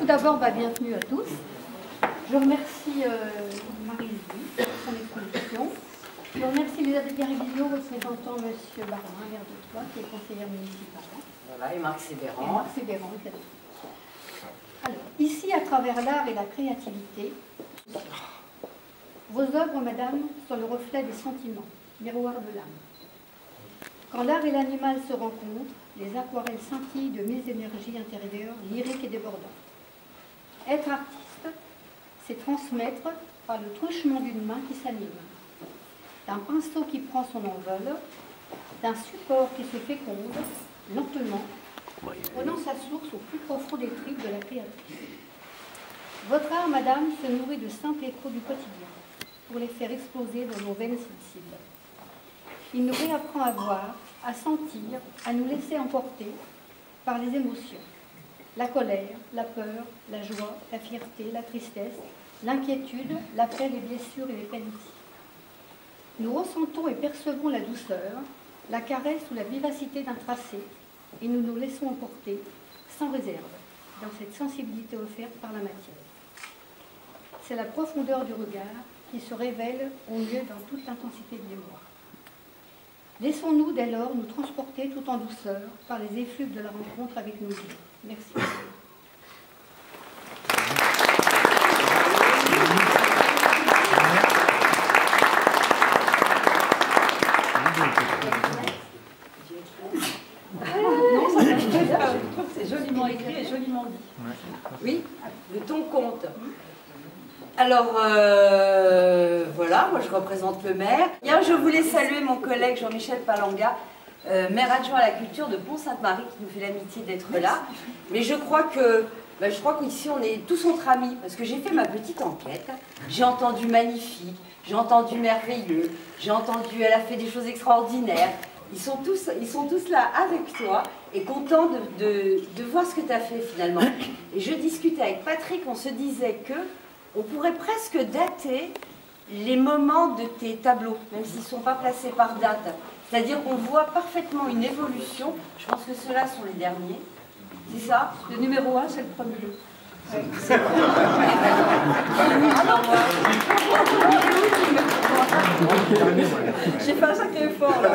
tout d'abord, bienvenue à tous. Je remercie Marie-Louise pour son exposition. Je remercie les ateliers révision représentant M. Barin, maire de Troyes, qui est conseillère municipale. Voilà, et Marc Sévéran. Et Marc Sévéran, alors, ici, à travers l'art et la créativité, vos œuvres, madame, sont le reflet des sentiments, miroir de l'âme. Quand l'art et l'animal se rencontrent, les aquarelles scintillent de mes énergies intérieures, lyriques et débordantes. Être artiste, c'est transmettre par le truchement d'une main qui s'anime, d'un pinceau qui prend son envol, d'un support qui se féconde, lentement, prenant sa source au plus profond des tripes de la créatrice. Votre art, madame, se nourrit de simples échos du quotidien, pour les faire exploser dans nos veines sensibles. Il nous réapprend à voir, à sentir, à nous laisser emporter par les émotions. La colère, la peur, la joie, la fierté, la tristesse, l'inquiétude, la paix, les blessures et les pénitents. Nous ressentons et percevons la douceur, la caresse ou la vivacité d'un tracé, et nous nous laissons emporter, sans réserve, dans cette sensibilité offerte par la matière. C'est la profondeur du regard qui se révèle au mieux dans toute l'intensité de l'émoi. Laissons-nous dès lors nous transporter tout en douceur par les effluves de la rencontre avec nos guides. Merci. Je trouve que c'est joliment écrit et joliment dit. Oui, de ton compte. Alors, voilà, moi je représente le maire. Bien, je voulais saluer mon collègue Jean-Michel Palanga, maire adjoint à la culture de Pont-Sainte-Marie, qui nous fait l'amitié d'être là. Mais je crois qu'ici on est tous entre amis, parce que j'ai fait ma petite enquête. J'ai entendu magnifique, j'ai entendu merveilleux, j'ai entendu elle a fait des choses extraordinaires. Ils sont tous là avec toi et contents de voir ce que tu as fait finalement. Et je discutais avec Patrick, on se disait que on pourrait presque dater les moments de tes tableaux, même s'ils ne sont pas placés par date. C'est-à-dire qu'on voit parfaitement une évolution. Je pense que ceux-là sont les derniers. C'est ça? Le numéro 1, c'est le premier. Ouais, c'est bon. J'ai fait un sacré effort là.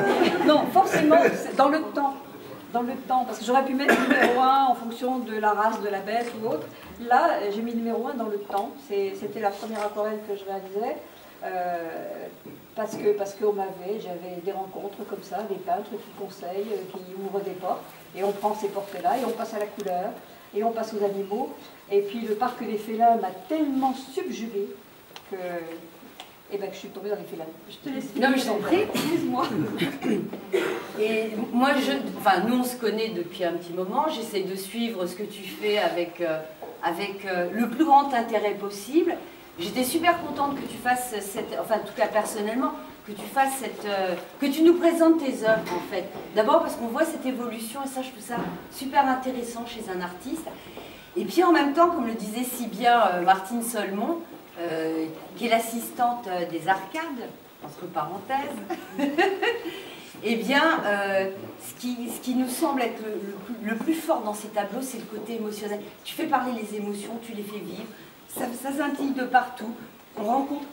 Non, forcément, c'est dans le temps. Dans le temps, parce que j'aurais pu mettre numéro 1 en fonction de la race de la bête ou autre. Là, j'ai mis numéro 1 dans le temps. C'était la première aquarelle que je réalisais. Parce que j'avais des rencontres comme ça, des peintres qui conseillent, qui ouvrent des portes. Et on prend ces portes-là et on passe à la couleur. Et on passe aux animaux. Et puis le parc des félins m'a tellement subjuguée que... Eh ben, que je suis tombée dans les félins. Je te laisse finir. Non, mais je t'en prie. Excuse-moi. Et moi, nous, on se connaît depuis un petit moment. J'essaie de suivre ce que tu fais avec le plus grand intérêt possible. J'étais super contente que tu fasses enfin, en tout cas personnellement, que tu nous présentes tes œuvres, en fait. D'abord parce qu'on voit cette évolution, et ça, je trouve ça super intéressant chez un artiste. Et puis, en même temps, comme le disait si bien Martine Solmon, qui est l'assistante des arcades, entre parenthèses, eh bien, ce qui nous semble être le plus fort dans ces tableaux, c'est le côté émotionnel. Tu fais parler les émotions, tu les fais vivre, ça scintille de partout. On rencontre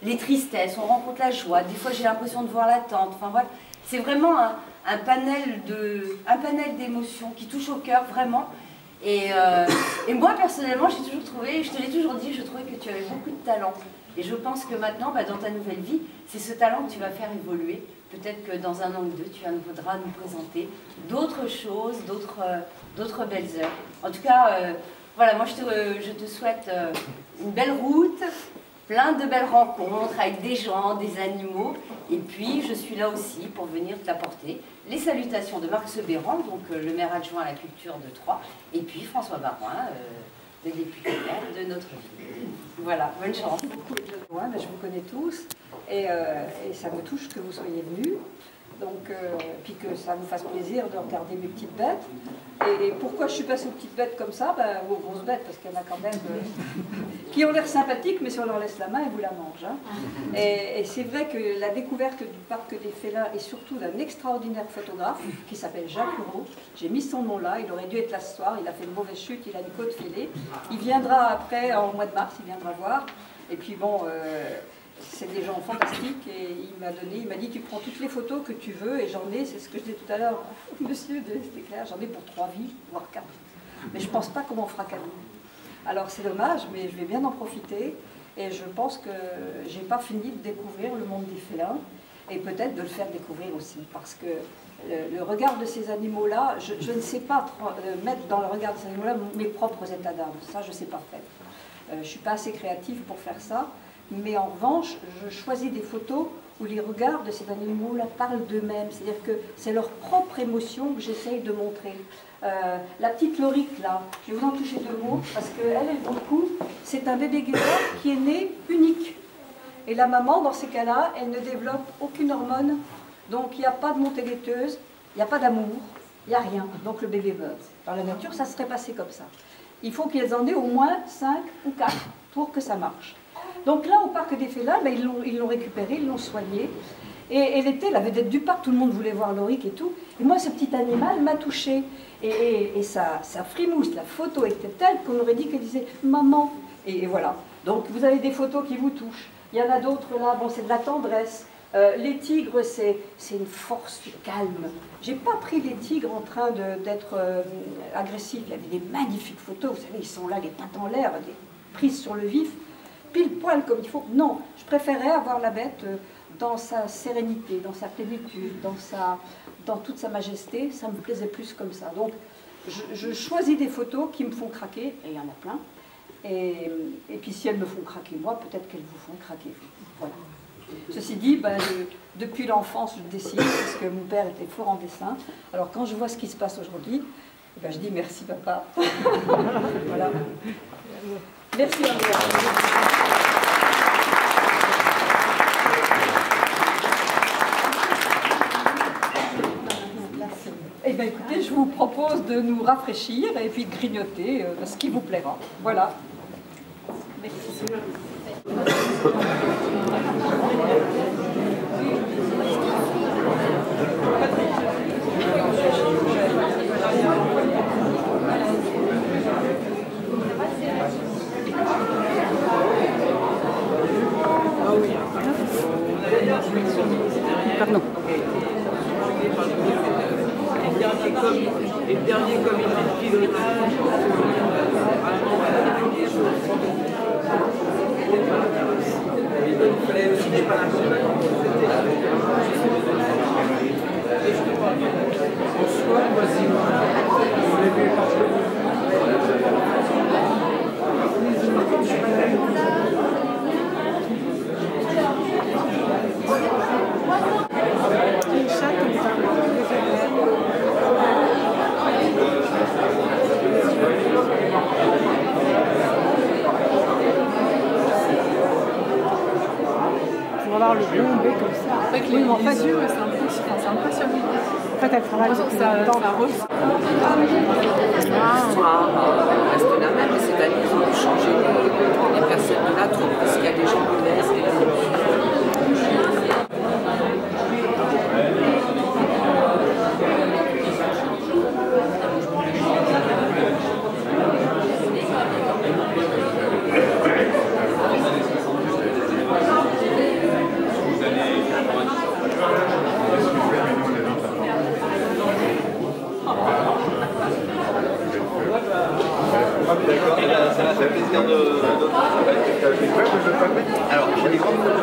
les tristesses, on rencontre la joie, des fois j'ai l'impression de voir l'attente. Enfin voilà, c'est vraiment un panel d'émotions qui touche au cœur, vraiment. Et moi, personnellement, j'ai toujours trouvé, je te l'ai toujours dit, je trouvais que tu avais beaucoup de talent. Et je pense que maintenant, dans ta nouvelle vie, c'est ce talent que tu vas faire évoluer. Peut-être que dans un an ou deux, tu voudras nous présenter d'autres choses, d'autres belles œuvres. En tout cas, voilà, moi, je te souhaite une belle route, plein de belles rencontres avec des gens, des animaux. Et puis, je suis là aussi pour venir t'apporter les salutations de Marc Sévéran, donc le maire adjoint à la culture de Troyes, et puis François Barin, le député maire de notre ville. Voilà, bonne chance. Ouais, je vous connais tous, et ça me touche que vous soyez venus. Donc, puis que ça vous fasse plaisir de regarder mes petites bêtes. Et pourquoi je suis passée aux petites bêtes comme ça, aux grosses bêtes, parce qu'il y en a quand même qui ont l'air sympathiques, mais si on leur laisse la main, elles vous la mangent. Hein. Et c'est vrai que la découverte du parc des félins et surtout d'un extraordinaire photographe qui s'appelle Jacques Hureau, j'ai mis son nom là, il aurait dû être là ce soir, il a fait une mauvaise chute, il a une côte fêlée. Il viendra après, en mois de mars, il viendra voir. Et puis bon, c'est des gens fantastiques et il m'a dit tu prends toutes les photos que tu veux et j'en ai, c'est ce que je disais tout à l'heure, monsieur, c'était clair, j'en ai pour 3 vies, voire 4. Mais je ne pense pas qu'on m'en fera cadeau. Alors c'est dommage, mais je vais bien en profiter et je pense que je n'ai pas fini de découvrir le monde des félins et peut-être de le faire découvrir aussi parce que le regard de ces animaux-là, je ne sais pas mettre dans le regard de ces animaux-là mes propres états d'âme, ça je ne sais pas faire. Je ne suis pas assez créative pour faire ça. Mais en revanche, je choisis des photos où les regards de ces animaux-là parlent d'eux-mêmes. C'est-à-dire que c'est leur propre émotion que j'essaye de montrer. La petite Lorique, là, je vais vous en toucher 2 mots, parce qu'elle vaut le coup. C'est un bébé guépard qui est né unique. Et la maman, dans ces cas-là, elle ne développe aucune hormone. Donc il n'y a pas de montée laiteuse, il n'y a pas d'amour, il n'y a rien. Donc le bébé meurt. Dans la nature, ça serait passé comme ça. Il faut qu'elles en aient au moins 5 ou 4 pour que ça marche. Donc là, au parc des félins, ils l'ont récupéré, ils l'ont soigné. Et elle était la vedette du parc, tout le monde voulait voir Lorique et tout. Et moi, ce petit animal m'a touchée. Et sa frimousse, la photo était telle qu'on aurait dit qu'elle disait « maman ». Et voilà. Donc vous avez des photos qui vous touchent. Il y en a d'autres là, bon, c'est de la tendresse. Les tigres, c'est une force calme. J'ai pas pris les tigres en train d'être agressifs. Il y avait des magnifiques photos, vous savez, ils sont là, les pattes en l'air, des prises sur le vif. Pile poil comme il faut. Non, je préférais avoir la bête dans sa sérénité, dans sa plénitude, dans toute sa majesté. Ça me plaisait plus comme ça. Donc, je choisis des photos qui me font craquer, et il y en a plein. Et puis, si elles me font craquer moi, peut-être qu'elles vous font craquer vous. Voilà. Ceci dit, depuis l'enfance, je dessine, parce que mon père était fort en dessin. Alors, quand je vois ce qui se passe aujourd'hui, je dis merci, papa. Voilà. Merci, Andrea. Eh bien, écoutez, je vous propose de nous rafraîchir et puis de grignoter ce qui vous plaira. Voilà. Merci. Pardon. Et le dernier comité de pilotage. Il fallait aussi des Pour avoir le bon B comme ça. Avec les yeux, c'est impressionnant. En fait, elle travaille depuis longtemps. L'histoire reste la même, c'est-à-dire qu'ils ont changé les personnes de la troupe, parce qu'il y a des gens qui laissent, des Ça fait plaisir de... Alors, j'ai des grandes photos.